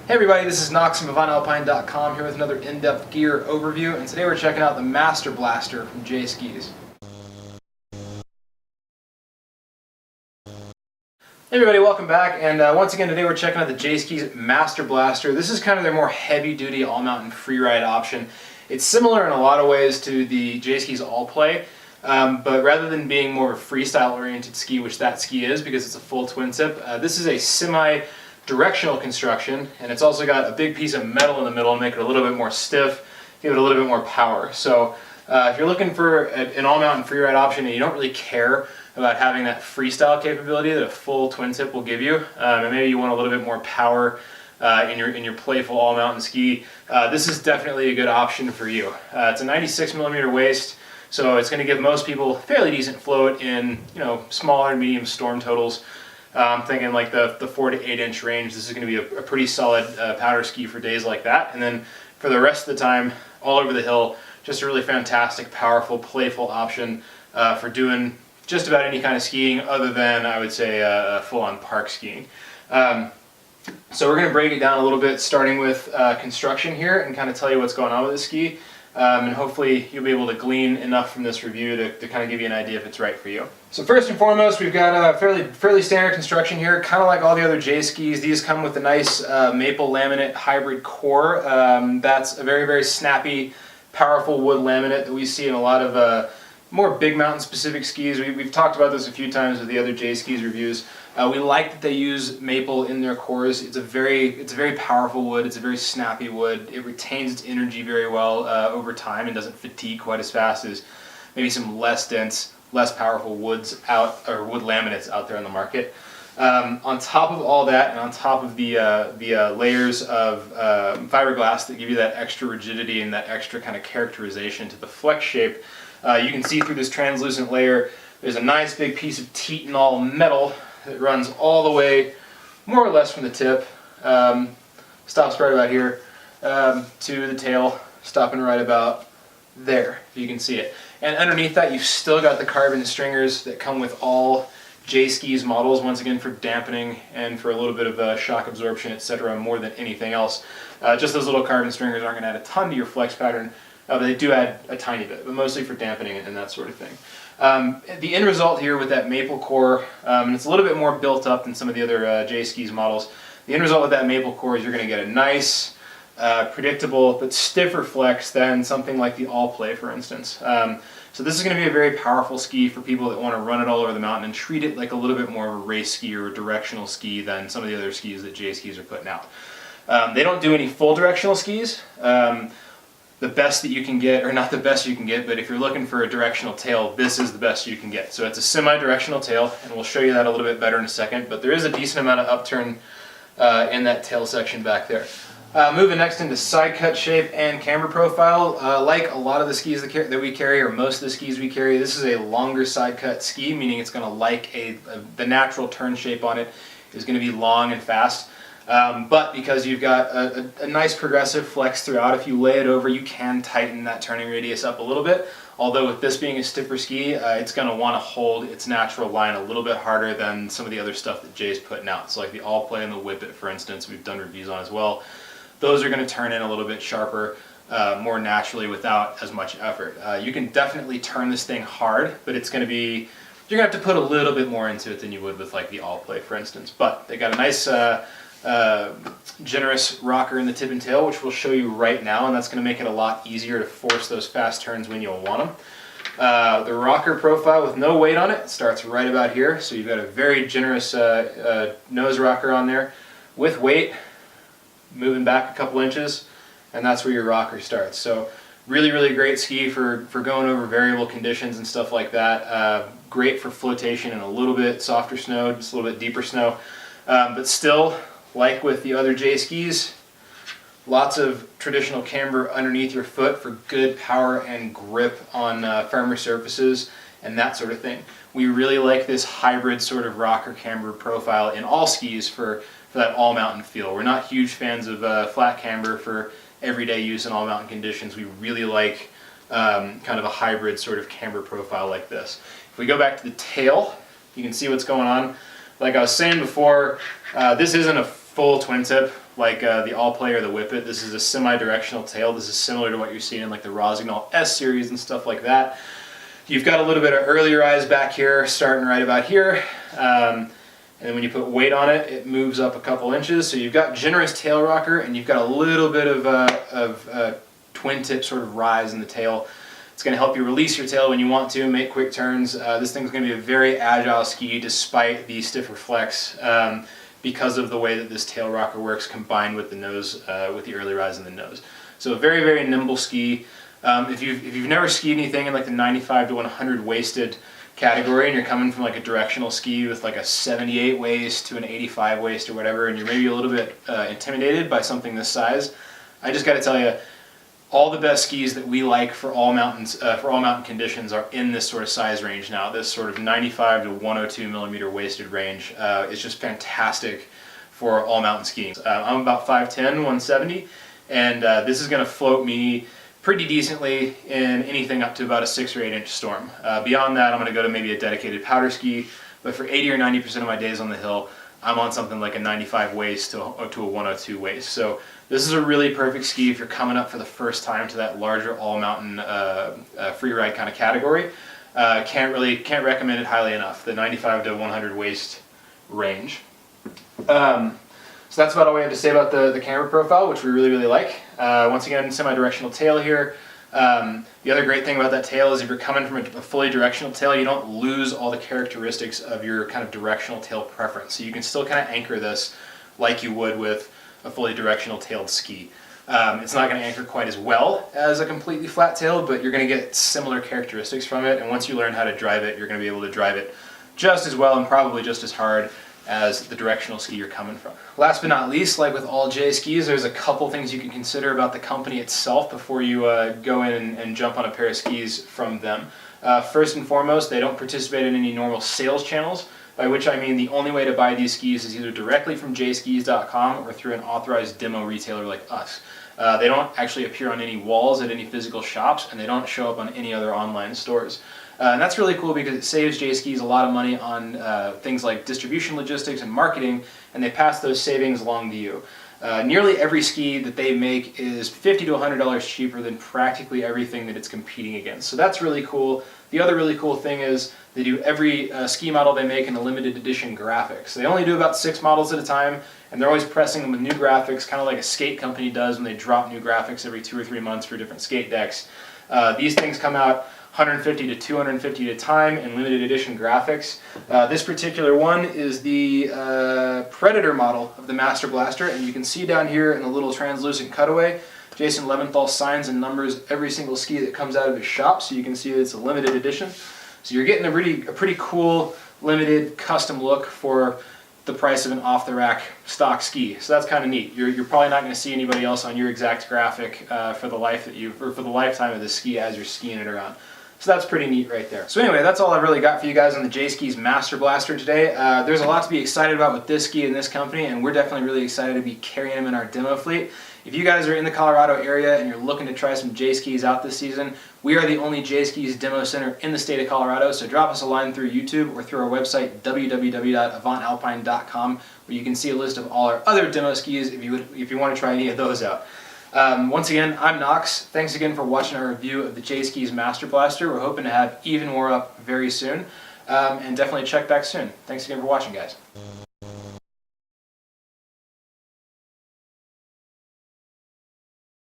Hey everybody, this is Knox from AvantAlpine.com here with another in-depth gear overview, and today we're checking out the Masterblaster from J Skis. Hey everybody, welcome back, and once again today we're checking out the J Skis Masterblaster. This is kind of their more heavy-duty all-mountain freeride option. It's similar in a lot of ways to the J Skis All-Play, but rather than being more of a freestyle-oriented ski, which that ski is because it's a full twin tip, this is a semi-directional construction, and it's also got a big piece of metal in the middle to make it a little bit more stiff, give it a little bit more power. So if you're looking for an all-mountain freeride option and you don't really care about having that freestyle capability that a full twin tip will give you, and maybe you want a little bit more power in your playful all-mountain ski, this is definitely a good option for you. It's a 96mm waist, so it's going to give most people fairly decent float in smaller and medium storm totals. I'm thinking like the 4 to 8 inch range. This is going to be a pretty solid powder ski for days like that. And then for the rest of the time, all over the hill, just a really fantastic, powerful, playful option for doing just about any kind of skiing other than, I would say, full-on park skiing. So we're going to break it down a little bit, starting with construction here and kind of tell you what's going on with this ski. And hopefully you'll be able to glean enough from this review to kind of give you an idea if it's right for you. So first and foremost, we've got a fairly standard construction here, kind of like all the other J skis. These come with a nice maple laminate hybrid core. That's a very, very snappy, powerful wood laminate that we see in a lot of more big mountain specific skis. We've talked about this a few times with the other J skis reviews. We like that they use maple in their cores. It's a very powerful wood. It's a very snappy wood. It retains its energy very well over time and doesn't fatigue quite as fast as maybe some less dense, less powerful wood laminates out there on the market. On top of all that, and on top of the layers of fiberglass that give you that extra rigidity and that extra kind of characterization to the flex shape, you can see through this translucent layer there's a nice big piece of Titanol metal that runs all the way, more or less from the tip, stops right about here, to the tail, stopping right about there. You can see it. And underneath that you've still got the carbon stringers that come with all J Skis models, once again for dampening and for a little bit of shock absorption, etc., more than anything else. Just those little carbon stringers aren't going to add a ton to your flex pattern, but they do add a tiny bit, but mostly for dampening and that sort of thing. The end result here with that maple core, and it's a little bit more built up than some of the other J Skis models, the end result with that maple core is you're going to get a nice, predictable, but stiffer flex than something like the All-Play, for instance. So this is going to be a very powerful ski for people that want to run it all over the mountain and treat it like a little bit more of a race ski or a directional ski than some of the other skis that J Skis are putting out. They don't do any full directional skis. The best that you can get, or not the best you can get, but if you're looking for a directional tail, this is the best you can get. So it's a semi-directional tail, and we'll show you that a little bit better in a second, but there is a decent amount of upturn in that tail section back there. Moving next into side cut shape and camber profile, like a lot of the skis that we carry, or most of the skis we carry, this is a longer side cut ski, meaning it's going to like the natural turn shape on it is going to be long and fast. But because you've got a nice progressive flex throughout, if you lay it over, you can tighten that turning radius up a little bit. Although with this being a stiffer ski, it's going to want to hold its natural line a little bit harder than some of the other stuff that Jay's putting out. So like the All-Play and the Whippet, for instance, we've done reviews on as well. Those are going to turn in a little bit sharper, more naturally without as much effort. You can definitely turn this thing hard, but it's going to be, you're going to have to put a little bit more into it than you would with like the All-Play, for instance. But they got a nice generous rocker in the tip and tail, which we'll show you right now, and that's going to make it a lot easier to force those fast turns when you'll want them. The rocker profile with no weight on it starts right about here, so you've got a very generous nose rocker on there with weight, moving back a couple inches, and that's where your rocker starts. So really, really great ski for going over variable conditions and stuff like that. Great for flotation in a little bit softer snow, just a little bit deeper snow, but still, like with the other J skis, lots of traditional camber underneath your foot for good power and grip on firmer surfaces and that sort of thing. We really like this hybrid sort of rocker camber profile in all skis for that all mountain feel. We're not huge fans of flat camber for everyday use in all mountain conditions. We really like kind of a hybrid sort of camber profile like this. If we go back to the tail, you can see what's going on. Like I was saying before, this isn't a full twin tip like the All Play or the Whippet. This is a semi-directional tail. This is similar to what you're seeing in like the Rossignol S series and stuff like that. You've got a little bit of earlier eyes back here, starting right about here. And then when you put weight on it, it moves up a couple inches. So you've got generous tail rocker, and you've got a little bit of twin tip sort of rise in the tail. It's going to help you release your tail when you want to, make quick turns. This thing's going to be a very agile ski despite the stiffer flex because of the way that this tail rocker works combined with the nose, with the early rise in the nose. So a very, very nimble ski. If you've never skied anything in like the 95 to 100 waisted category, and you're coming from like a directional ski with like a 78 waist to an 85 waist or whatever, and you're maybe a little bit intimidated by something this size, I just got to tell you, all the best skis that we like for all mountains, for all mountain conditions, are in this sort of size range now. This sort of 95 to 102 millimeter waisted range is just fantastic for all mountain skiing. I'm about 5'10", 170, and this is going to float me pretty decently in anything up to about a 6 or 8 inch storm. Beyond that, I'm going to go to maybe a dedicated powder ski, but for 80 or 90% of my days on the hill, I'm on something like a 95 waist to a 102 waist. So this is a really perfect ski if you're coming up for the first time to that larger all-mountain free ride kind of category. Can't recommend it highly enough, the 95 to 100 waist range. So that's about all we have to say about the camera profile, which we really, really like. Once again, semi-directional tail here. The other great thing about that tail is if you're coming from a fully directional tail, you don't lose all the characteristics of your kind of directional tail preference. So you can still kind of anchor this like you would with a fully directional tailed ski. It's not going to anchor quite as well as a completely flat tail, but you're going to get similar characteristics from it, and once you learn how to drive it, you're going to be able to drive it just as well and probably just as hard as the directional ski you're coming from. Last but not least, like with all J skis, there's a couple things you can consider about the company itself before you go in and jump on a pair of skis from them. First and foremost, they don't participate in any normal sales channels, by which I mean the only way to buy these skis is either directly from jskis.com or through an authorized demo retailer like us. They don't actually appear on any walls at any physical shops, and they don't show up on any other online stores. And that's really cool because it saves J skis a lot of money on things like distribution logistics and marketing, and they pass those savings along to you. Nearly every ski that they make is $50 to $100 cheaper than practically everything that it's competing against. So that's really cool. The other really cool thing is they do every ski model they make in a limited edition graphics. They only do about 6 models at a time, and they're always pressing them with new graphics, kind of like a skate company does when they drop new graphics every 2 or 3 months for different skate decks. These things come out 150 to 250 at a time in limited edition graphics. This particular one is the Predator model of the Masterblaster, and you can see down here in the little translucent cutaway, Jason Leventhal signs and numbers every single ski that comes out of his shop, so you can see that it's a limited edition. So you're getting a pretty cool, limited, custom look for the price of an off-the-rack stock ski. So that's kind of neat. You're probably not going to see anybody else on your exact graphic for the lifetime of the ski as you're skiing it around. So that's pretty neat right there. So anyway, that's all I've really got for you guys on the J Skis Masterblaster today. There's a lot to be excited about with this ski and this company, and we're definitely really excited to be carrying them in our demo fleet. If you guys are in the Colorado area and you're looking to try some J skis out this season, we are the only J skis demo center in the state of Colorado, so drop us a line through YouTube or through our website, www.avantalpine.com, where you can see a list of all our other demo skis if you want to try any of those out. Once again, I'm Knox. Thanks again for watching our review of the J Skis Masterblaster. We're hoping to have even more up very soon, and definitely check back soon. Thanks again for watching, guys.